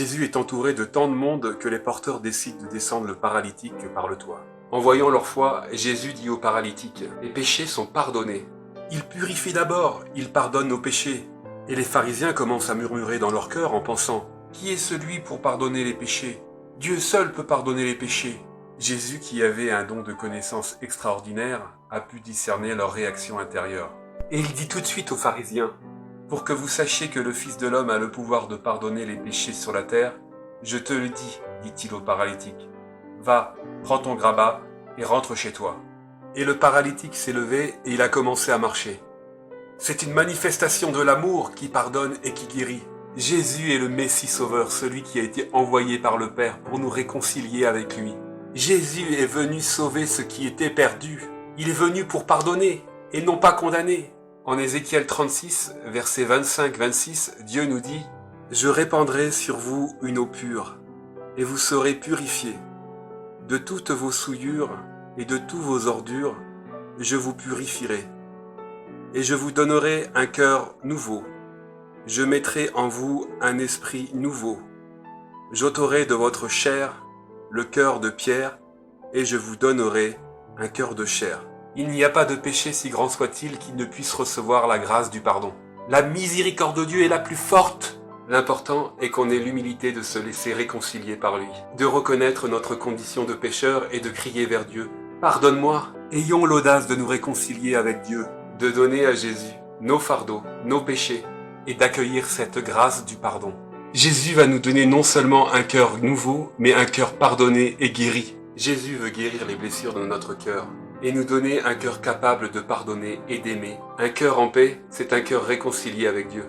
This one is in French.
Jésus est entouré de tant de monde que les porteurs décident de descendre le paralytique par le toit. En voyant leur foi, Jésus dit au paralytique, « Les péchés sont pardonnés. » Il purifie d'abord, il pardonne nos péchés. Et les pharisiens commencent à murmurer dans leur cœur en pensant, « Qui est celui pour pardonner les péchés? Dieu seul peut pardonner les péchés. » Jésus, qui avait un don de connaissance extraordinaire, a pu discerner leur réaction intérieure. Et il dit tout de suite aux pharisiens, « Pour que vous sachiez que le Fils de l'homme a le pouvoir de pardonner les péchés sur la terre, je te le dis, dit-il au paralytique. Va, prends ton grabat et rentre chez toi. » Et le paralytique s'est levé et il a commencé à marcher. C'est une manifestation de l'amour qui pardonne et qui guérit. Jésus est le Messie sauveur, celui qui a été envoyé par le Père pour nous réconcilier avec lui. Jésus est venu sauver ce qui était perdu. Il est venu pour pardonner et non pas condamner. En Ézéchiel 36, versets 25-26, Dieu nous dit « Je répandrai sur vous une eau pure, et vous serez purifiés. De toutes vos souillures et de tous vos ordures, je vous purifierai. Et je vous donnerai un cœur nouveau. Je mettrai en vous un esprit nouveau. J'ôterai de votre chair le cœur de pierre, et je vous donnerai un cœur de chair. » Il n'y a pas de péché si grand soit-il qui ne puisse recevoir la grâce du pardon. La miséricorde de Dieu est la plus forte. L'important est qu'on ait l'humilité de se laisser réconcilier par lui, de reconnaître notre condition de pécheur et de crier vers Dieu. « Pardonne-moi !» Ayons l'audace de nous réconcilier avec Dieu, de donner à Jésus nos fardeaux, nos péchés, et d'accueillir cette grâce du pardon. Jésus va nous donner non seulement un cœur nouveau, mais un cœur pardonné et guéri. Jésus veut guérir les blessures de notre cœur et nous donner un cœur capable de pardonner et d'aimer. Un cœur en paix, c'est un cœur réconcilié avec Dieu.